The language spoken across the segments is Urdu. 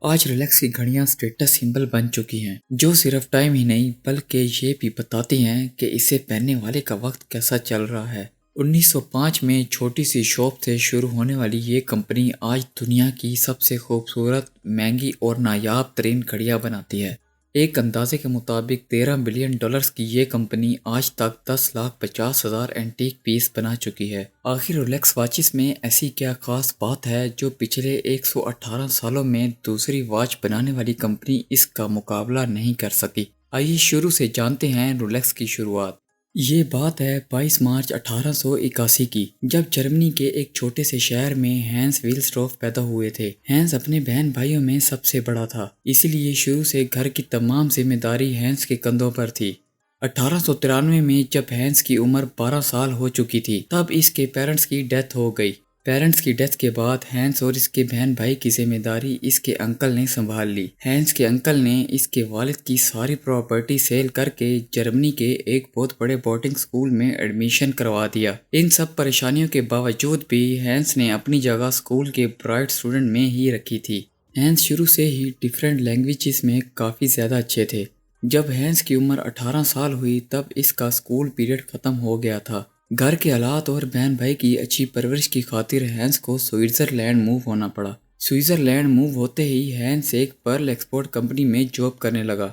آج رولیکس کی گھڑیاں اسٹیٹس سمبل بن چکی ہیں جو صرف ٹائم ہی نہیں بلکہ یہ بھی بتاتی ہیں کہ اسے پہننے والے کا وقت کیسا چل رہا ہے۔ 1905 میں چھوٹی سی شاپ سے شروع ہونے والی یہ کمپنی آج دنیا کی سب سے خوبصورت، مہنگی اور نایاب ترین گھڑیاں بناتی ہے۔ ایک اندازے کے مطابق $13 بلین کی یہ کمپنی آج تک 10,50,000 اینٹیک پیس بنا چکی ہے۔ آخر رولیکس واچز میں ایسی کیا خاص بات ہے جو پچھلے 118 سالوں میں دوسری واچ بنانے والی کمپنی اس کا مقابلہ نہیں کر سکی؟ آئیے شروع سے جانتے ہیں رولیکس کی شروعات۔ یہ بات ہے 22 مارچ 1881 کی، جب جرمنی کے ایک چھوٹے سے شہر میں ہینس ویلسٹروف پیدا ہوئے تھے۔ ہینس اپنے بہن بھائیوں میں سب سے بڑا تھا، اس لیے شروع سے گھر کی تمام ذمہ داری ہینس کے کندھوں پر تھی۔ 1893 میں جب ہینس کی عمر 12 سال ہو چکی تھی تب اس کے پیرنٹس کی ڈیتھ ہو گئی۔ پیرنٹس کی ڈیتھ کے بعد ہینس اور اس کے بہن بھائی کی ذمہ داری اس کے انکل نے سنبھال لی۔ ہینس کے انکل نے اس کے والد کی ساری پراپرٹی سیل کر کے جرمنی کے ایک بہت بڑے بورڈنگ اسکول میں ایڈمیشن کروا دیا۔ ان سب پریشانیوں کے باوجود بھی ہینس نے اپنی جگہ اسکول کے برائٹ اسٹوڈنٹ میں ہی رکھی تھی۔ ہینس شروع سے ہی ڈیفرنٹ لینگویجز میں کافی زیادہ اچھے تھے۔ جب ہینس کی عمر 18 سال ہوئی تب اس کا اسکول پیریڈ ختم ہو گیا تھا۔ گھر کے حالات اور بہن بھائی کی اچھی پرورش کی خاطر ہینس کو سوئٹزرلینڈ موو ہونا پڑا۔ سوئٹزرلینڈ موو ہوتے ہی ہینس ایک پرل ایکسپورٹ کمپنی میں جاب کرنے لگا۔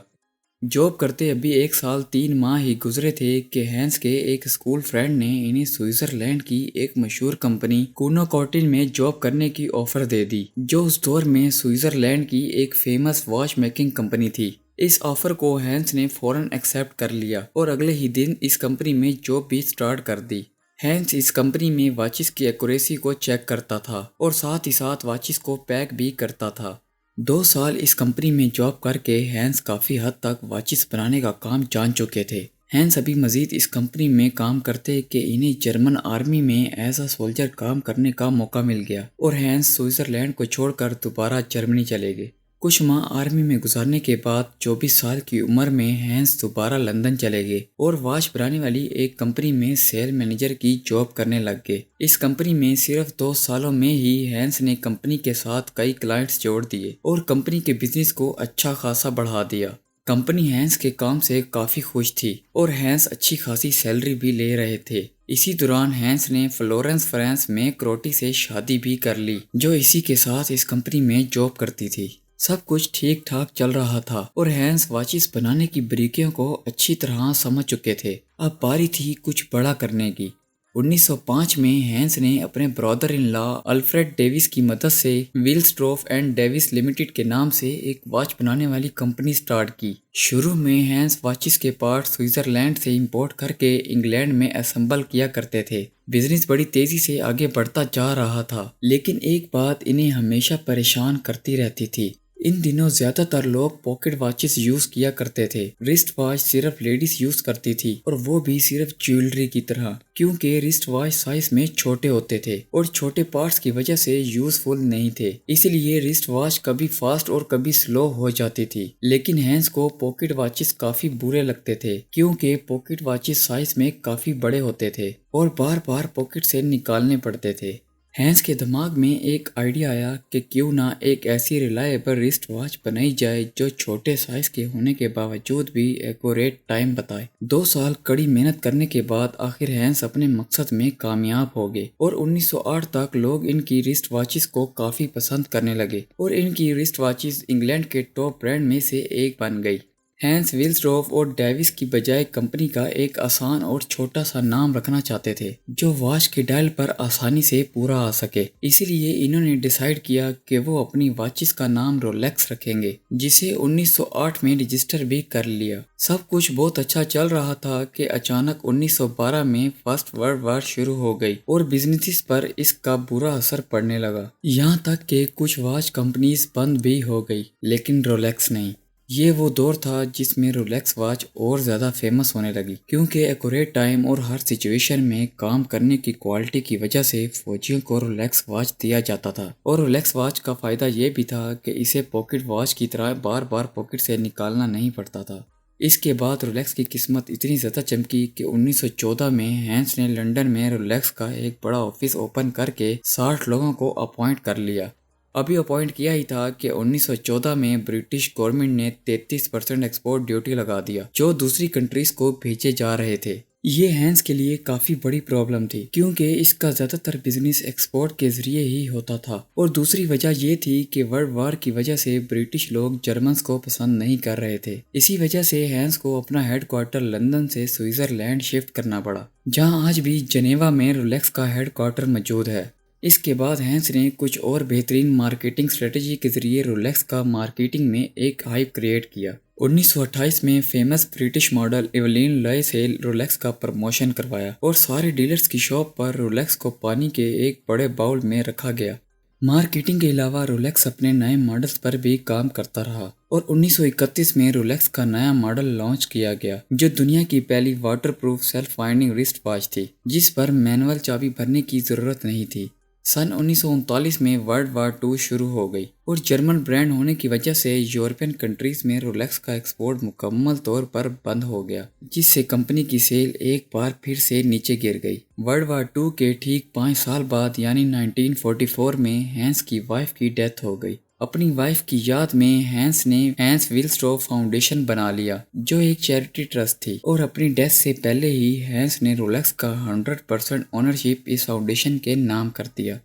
جاب کرتے ابھی 1 سال 3 ماہ ہی گزرے تھے کہ ہینس کے ایک اسکول فرینڈ نے انہیں سوئٹزرلینڈ کی ایک مشہور کمپنی کونو کارٹل میں جاب کرنے کی آفر دے دی، جو اس دور میں سوئٹزرلینڈ کی ایک فیمس واچ میکنگ کمپنی تھی۔ اس آفر کو ہینس نے فوراً ایکسیپٹ کر لیا اور اگلے ہی دن اس کمپنی میں جاب بھی سٹارٹ کر دی۔ ہینس اس کمپنی میں واچز کی ایکوریسی کو چیک کرتا تھا اور ساتھ ہی ساتھ واچز کو پیک بھی کرتا تھا۔ 2 سال اس کمپنی میں جاب کر کے ہینس کافی حد تک واچز بنانے کا کام جان چکے تھے۔ ہینس ابھی مزید اس کمپنی میں کام کرتے کہ انہیں جرمن آرمی میں ایز اے سولجر کام کرنے کا موقع مل گیا اور ہینس سوئٹزرلینڈ کو چھوڑ کر دوبارہ جرمنی چلے گئے۔ کچھ ماہ آرمی میں گزارنے کے بعد 24 سال کی عمر میں ہینس دوبارہ لندن چلے گئے اور واچ بنانے والی ایک کمپنی میں سیل مینیجر کی جاب کرنے لگ گئے۔ اس کمپنی میں صرف 2 سالوں میں ہی ہینس نے کمپنی کے ساتھ کئی کلائنٹس جوڑ دیے اور کمپنی کے بزنس کو اچھا خاصا بڑھا دیا۔ کمپنی ہینس کے کام سے کافی خوش تھی اور ہینس اچھی خاصی سیلری بھی لے رہے تھے۔ اسی دوران ہینس نے فلورنس فرانس میں کروٹی سے شادی بھی کر لی، جو اسی کے ساتھ اس کمپنی میں جاب کرتی تھی۔ سب کچھ ٹھیک ٹھاک چل رہا تھا اور ہینس واچز بنانے کی بریکیوں کو اچھی طرح سمجھ چکے تھے۔ اب باری تھی کچھ بڑا کرنے کی۔ 1905 میں ہینس نے اپنے برادر ان لا الفریڈ ڈیوس کی مدد سے ویلسٹروف اینڈ ڈیوس لمیٹڈ کے نام سے ایک واچ بنانے والی کمپنی سٹارٹ کی۔ شروع میں ہینس واچز کے پارٹ سوئٹزرلینڈ سے امپورٹ کر کے انگلینڈ میں اسمبل کیا کرتے تھے۔ بزنس بڑی تیزی سے آگے بڑھتا جا رہا تھا، لیکن ایک بات انہیں ہمیشہ پریشان کرتی رہتی تھی۔ ان دنوں زیادہ تر لوگ پاکٹ واچز یوز کیا کرتے تھے۔ رسٹ واچ صرف لیڈیز یوز کرتی تھی اور وہ بھی صرف جیولری کی طرح، کیونکہ رسٹ واچ سائز میں چھوٹے ہوتے تھے اور چھوٹے پارٹس کی وجہ سے یوزفل نہیں تھے، اس لیے رسٹ واچ کبھی فاسٹ اور کبھی سلو ہو جاتی تھی۔ لیکن ہینس کو پاکٹ واچز کافی برے لگتے تھے، کیونکہ پاکٹ واچز سائز میں کافی بڑے ہوتے تھے اور بار بار پاکٹ سے نکالنے پڑتے تھے۔ ہینس کے دماغ میں ایک آئیڈیا آیا کہ کیوں نہ ایک ایسی ریلائبل رسٹ واچ بنائی جائے جو چھوٹے سائز کے ہونے کے باوجود بھی ایکوریٹ ٹائم بتائے۔ 2 سال کڑی محنت کرنے کے بعد آخر ہینس اپنے مقصد میں کامیاب ہو گئے اور 1908 تک لوگ ان کی رسٹ واچز کو کافی پسند کرنے لگے اور ان کی رسٹ واچز انگلینڈ کے ٹاپ برانڈ میں سے ایک بن گئی۔ ہینس ویلسٹروف اور ڈیوس کی بجائے کمپنی کا ایک آسان اور چھوٹا سا نام رکھنا چاہتے تھے جو واچ کے ڈائل پر آسانی سے پورا آ سکے، اسی لیے انہوں نے ڈیسائیڈ کیا کہ وہ اپنی واچز کا نام رولیکس رکھیں گے، جسے 1908 میں رجسٹر بھی کر لیا۔ سب کچھ بہت اچھا چل رہا تھا کہ اچانک 1912 میں فرسٹ ورلڈ وار شروع ہو گئی اور بزنسز پر اس کا برا اثر پڑنے لگا، یہاں تک کہ کچھ واچ کمپنیز بند بھی ہو گئی، لیکن رولیکس نہیں۔ یہ وہ دور تھا جس میں رولیکس واچ اور زیادہ فیمس ہونے لگی، کیونکہ ایکوریٹ ٹائم اور ہر سچویشن میں کام کرنے کی کوالٹی کی وجہ سے فوجیوں کو رولیکس واچ دیا جاتا تھا۔ اور رولیکس واچ کا فائدہ یہ بھی تھا کہ اسے پاکٹ واچ کی طرح بار بار پاکٹ سے نکالنا نہیں پڑتا تھا۔ اس کے بعد رولیکس کی قسمت اتنی زیادہ چمکی کہ 1914 میں ہینس نے لندن میں رولیکس کا ایک بڑا آفس اوپن کر کے 60 لوگوں کو اپوائنٹ کر لیا۔ ابھی اپوائنٹ کیا ہی تھا کہ 1914 میں برٹش گورنمنٹ نے 33% ایکسپورٹ ڈیوٹی لگا دیا جو دوسری کنٹریز کو بھیجے جا رہے تھے۔ یہ ہینس کے لیے کافی بڑی پرابلم تھی کیونکہ اس کا زیادہ تر بزنس ایکسپورٹ کے ذریعے ہی ہوتا تھا، اور دوسری وجہ یہ تھی کہ ورلڈ وار کی وجہ سے برٹش لوگ جرمنز کو پسند نہیں کر رہے تھے۔ اسی وجہ سے ہینس کو اپنا ہیڈ کوارٹر لندن سے سوئٹزرلینڈ شفٹ کرنا پڑا، جہاں آج بھی جنیوا میں رولیکس کا ہیڈ کوارٹر موجود ہے۔ اس کے بعد ہینس نے کچھ اور بہترین مارکیٹنگ اسٹریٹجی کے ذریعے رولیکس کا مارکیٹنگ میں ایک ہائپ کریٹ کیا۔ 1928 میں فیمس برٹش ماڈل ایولین لوئے سے رولیکس کا پروموشن کروایا اور سارے ڈیلرز کی شاپ پر رولیکس کو پانی کے ایک بڑے باؤل میں رکھا گیا۔ مارکیٹنگ کے علاوہ رولیکس اپنے نئے ماڈلز پر بھی کام کرتا رہا اور 1931 میں رولیکس کا نیا ماڈل لانچ کیا گیا جو دنیا کی پہلی waterproof self winding wrist watch تھی جس پر مینول چابی بھرنے کی ضرورت نہیں تھی۔ سن 1939 میں ورلڈ وار 2 شروع ہو گئی اور جرمن برانڈ ہونے کی وجہ سے یورپین کنٹریز میں رولیکس کا ایکسپورٹ مکمل طور پر بند ہو گیا، جس سے کمپنی کی سیل ایک بار پھر سے نیچے گر گئی۔ ورلڈ وار 2 کے ٹھیک 5 سال بعد یعنی 1944 میں ہینس کی وائف کی ڈیتھ ہو گئی۔ اپنی وائف کی یاد میں ہینس نے ہینس ویلسٹروف فاؤنڈیشن بنا لیا جو ایک چیریٹی ٹرسٹ تھی، اور اپنی ڈیتھ سے پہلے ہی ہینس نے رولیکس کا 100% اونرشپ اس فاؤنڈیشن کے نام کر دیا۔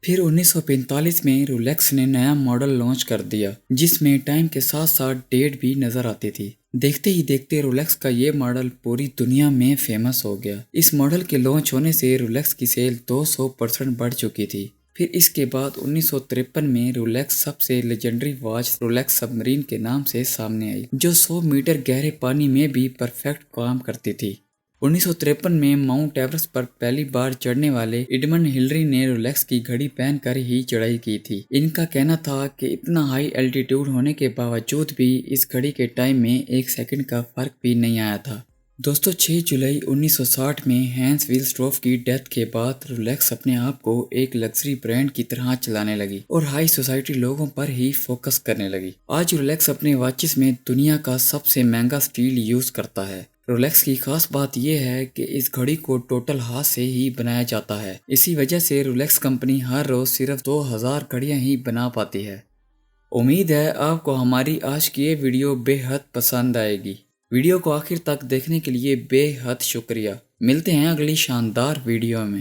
پھر 1945 میں رولیکس نے نیا ماڈل لانچ کر دیا جس میں ٹائم کے ساتھ ساتھ ڈیٹ بھی نظر آتی تھی۔ دیکھتے ہی دیکھتے رولیکس کا یہ ماڈل پوری دنیا میں فیمس ہو گیا۔ اس ماڈل کے لانچ ہونے سے رولیکس کی سیل 200% بڑھ چکی تھی۔ پھر اس کے بعد 1953 میں رولیکس سب سے لیجنڈری واچ رولیکس سب مرین کے نام سے سامنے آئی جو 100 میٹر گہرے پانی میں بھی پرفیکٹ کام کرتی تھی۔ 1953 میں ماؤنٹ ایورسٹ پر پہلی بار چڑھنے والے ایڈمنڈ ہلری نے رولیکس کی گھڑی پہن کر ہی چڑھائی کی تھی۔ ان کا کہنا تھا کہ اتنا ہائی الٹیٹیوڈ ہونے کے باوجود بھی اس گھڑی کے ٹائم میں 1 سیکنڈ کا فرق بھی نہیں آیا تھا۔ دوستو 6 جولائی 1960 میں ہینس ویلسٹروف کی ڈیتھ کے بعد رولیکس اپنے آپ کو ایک لگژری برانڈ کی طرح چلانے لگی اور ہائی سوسائٹی لوگوں پر ہی فوکس کرنے لگی۔ آج رولیکس اپنے واچز میں دنیا کا سب سے مہنگا سٹیل یوز کرتا ہے۔ رولیکس کی خاص بات یہ ہے کہ اس گھڑی کو ٹوٹل ہاتھ سے ہی بنایا جاتا ہے، اسی وجہ سے رولیکس کمپنی ہر روز صرف 2000 گھڑیاں ہی بنا پاتی ہے۔ امید ہے آپ کو ہماری آج کی یہ ویڈیو بے حد پسند آئے گی۔ ویڈیو کو آخر تک دیکھنے کے لیے بے حد شکریہ۔ ملتے ہیں اگلی شاندار ویڈیو میں۔